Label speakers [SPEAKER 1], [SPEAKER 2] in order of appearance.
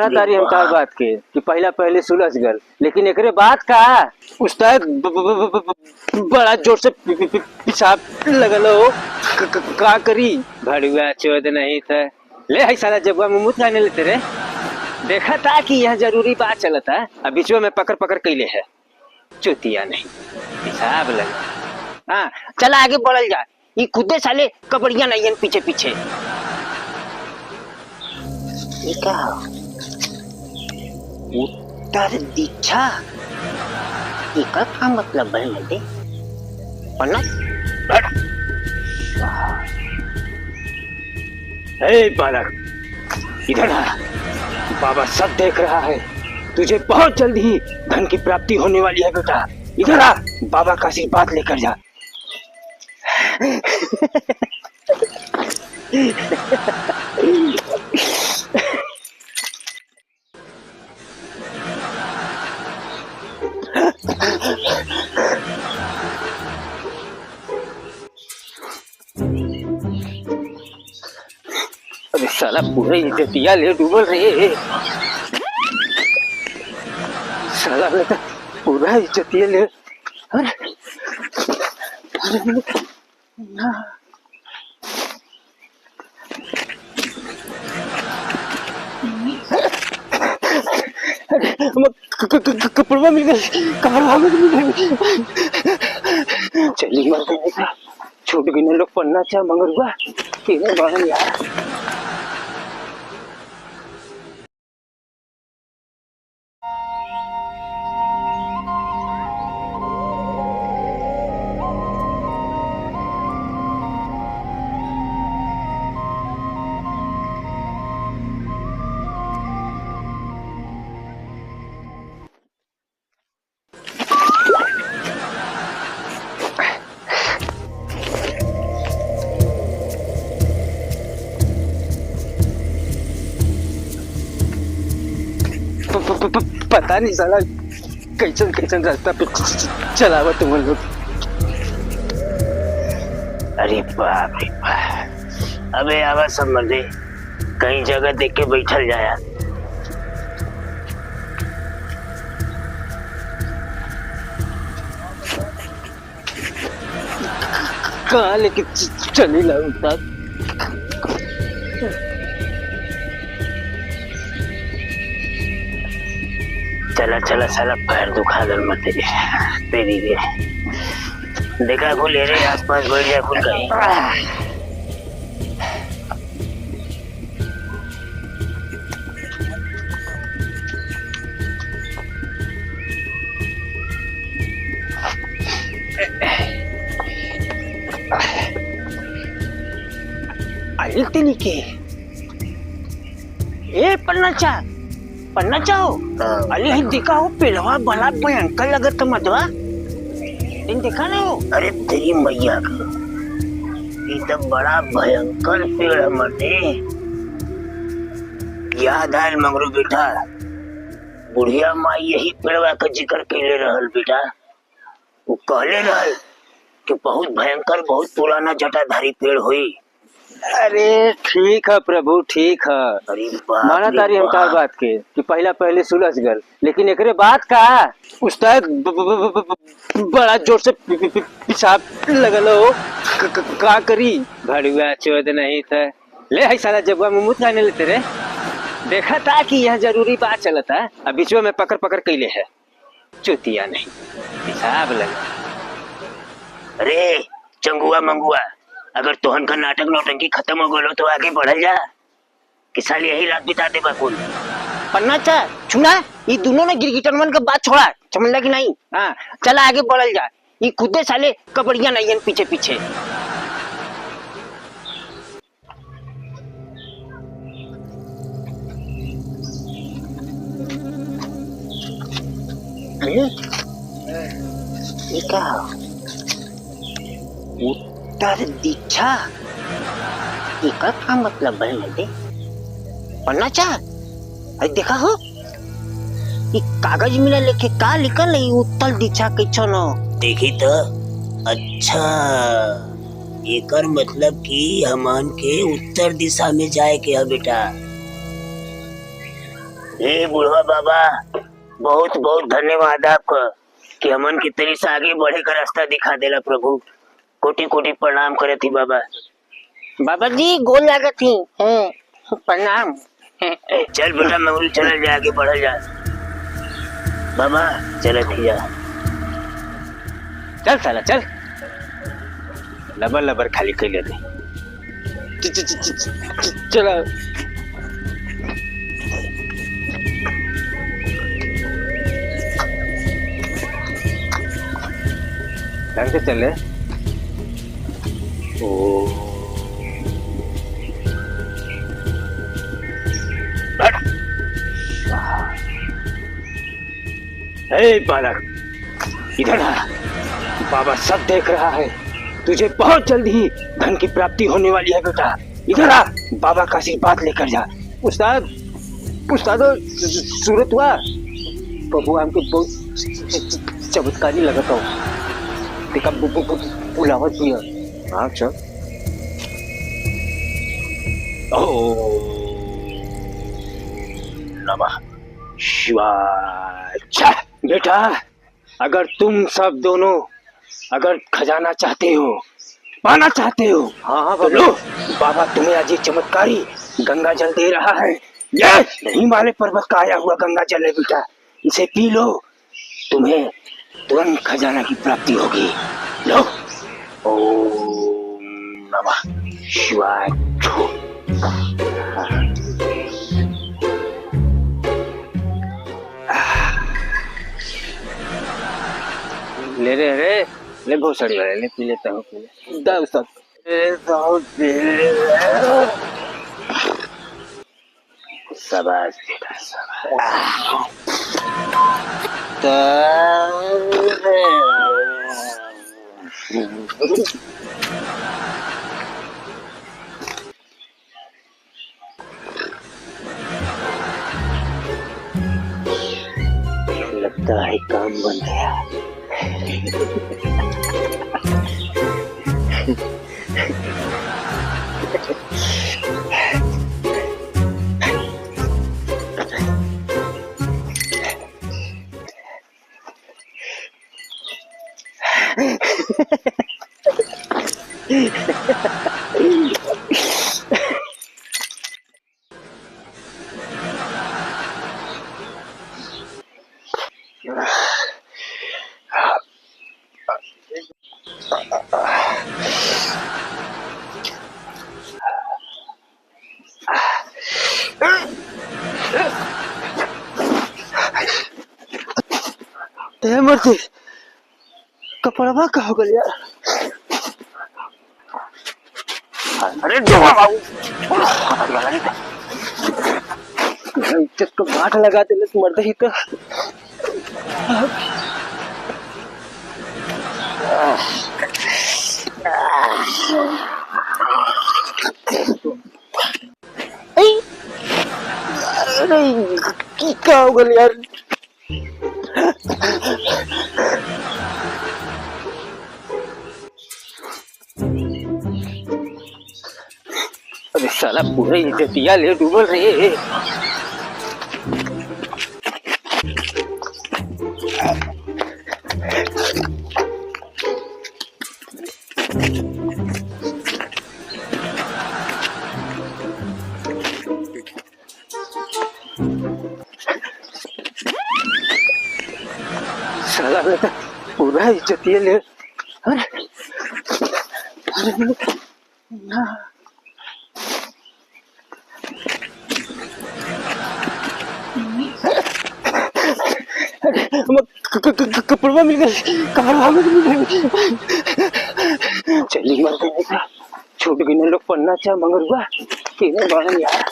[SPEAKER 1] तारी हम तार बात के कि पहला पहले सुलझ गल, लेकिन एकरे बात का उस्ताद बड़ा जोर से पेशाब लगल हो। का करी भड़ुआ चोद नहीं था। ले है साला जब मुंह मुत गाने लेते रे। देखा था कि यह जरूरी बात चलता है, अब बीच में पकड़ पकड़ कैले है। चुतिया नहीं, पेशाब लगा। हाँ चला आगे बढ़ल जा। ये खुदे साले कबड़िया नहीं पीछे पीछे। उत्तर दिशा इसका क्या मतलब है? मते पन्ना हे बालक, इधर आ। बाबा सब देख रहा है। तुझे बहुत जल्द ही धन की प्राप्ति होने वाली है बेटा। इधर आ, बाबा का आशीर्वाद लेकर जा। अरे साला पूरे इज्जतिया ले डूबल रहे। साला बेटा पूरा इज्जतिया ले। कपड़वा मिल गए, कपड़वा मिल गए। चली मर गई, छूट गई लोग पन्ना चाह मंगरुआ तीनों बाहर यार। पता नहीं साला कैसन कैसन रास्ता पे चलावा तुम लोग।
[SPEAKER 2] अरे बाप रे बाप, अबे आवाज समझे कहीं जगह देख के बैठल जाया।
[SPEAKER 1] कहाँ लेके चली ला उस्ताद?
[SPEAKER 2] चला चला साला पैर दुखा गल मत तेरी के। देखा खुल रे आसपास बैठ जा खुल कहीं।
[SPEAKER 1] आइलते नहीं के ए पन्ना चाहो अली ही देखा हो पेलवा बड़ा भयंकर लगत मधवा। इन देखा ना हो?
[SPEAKER 2] अरे तेरी मैया का ये तो बड़ा भयंकर पेड़ है मर्दे। याद आयल मंगरू बेटा, बुढ़िया माँ यही पेड़वा का जिक्र कैले रहल बेटा। वो कहले रहल कि बहुत भयंकर बहुत पुराना जटाधारी पेड़ हुई।
[SPEAKER 1] अरे ठीक है प्रभु ठीक है।
[SPEAKER 2] अरे
[SPEAKER 1] माना तारी हम तार बात के कि पहला पहले सुलझ गल, लेकिन एकरे बात का उस्ताद बड़ा जोर से पेशाब लगल हो। का करी भड़ुआ चोद नहीं था। ले है साला जब मुंह मुत गाने लेते रे। देखा था कि यह जरूरी बात चलता है, अब बीच में पकड़ पकड़ कैले है। चुतिया नहीं, पेशाब लगा।
[SPEAKER 2] अरे चंगुआ मंगुआ, अगर तोहन का नाटक नौटंकी खत्म हो गलो तो आगे बढ़ल जा कि साल यही रात बिता दे बाकुल।
[SPEAKER 1] पन्ना चा छुना ये दोनों ने गिरगिटनवन का बात छोड़ा, समझ लगी नहीं? हाँ चला आगे बढ़ल जा। ये खुदे साले कबड़िया नहीं पीछे पीछे।
[SPEAKER 2] ये क्या
[SPEAKER 1] उत्तर दिशा इसका क्या मतलब है? मते पन्ना चा देखा हो ये कागज मिला लेके का लिखल है उत्तर दिशा के छनो।
[SPEAKER 2] देखी तो अच्छा, एकर मतलब कि हमन के उत्तर दिशा में जाए के है बेटा। हे बुढ़वा बाबा, बहुत बहुत धन्यवाद आपका कि हमन की तेरी से आगे बढ़े का रास्ता दिखा देला प्रभु। कोटि कोटि प्रणाम करे थी बाबा।
[SPEAKER 1] बाबा जी गोल लागत थी। प्रणाम।
[SPEAKER 2] चल बेटा मैं चल जा, आगे बढ़ जा बाबा, चल जा।
[SPEAKER 1] चल साला चल, लबर लबर खाली कर ले। चलो ढंग से चले। ओ हे बालक, इधर आ। बाबा सब देख रहा है, तुझे बहुत जल्द ही धन की प्राप्ति होने वाली है बेटा। इधर आ, बाबा का आशीर्वाद लेकर जा। उस्ताद उस्ताद सूरत हुआ प्रभु, हमको बहुत चमत्कारी लगता हो। देखा बुलावत भी है। हाँ चल। नमः शिवाय। बेटा, अगर तुम सब दोनों अगर खजाना चाहते हो, पाना चाहते हो, हाँ तो लो, बाबा तुम्हें आज ये चमत्कारी गंगा जल दे रहा है। ये हिमालय पर्वत का आया हुआ गंगा जल है बेटा, इसे पी लो, तुम्हें तुरंत खजाना की प्राप्ति होगी। लो। ओम नमः शिवाय। ले रे रे, ले घोसड़ी वाले, ले पी लेता हूँ, पी ले। दा उस्ताद। शाबाश बेटा, शाबाश। लगता है काम बन गया। मरते कपड़वा का हो गया यार। अरे इज्जत को बाट लगा दे मरते ही तो। अरे क्या हो गया यार। अरे साला पूरे इज्जतिया ले डूबल रहे। साला पूरा इज्जतिया ले। अरे कपड़वा मिल गए, कपड़वा मिल गए। चलिए मर गए, छूट गई लोग पढ़ना चाह मगर हुआ कि नहीं यार।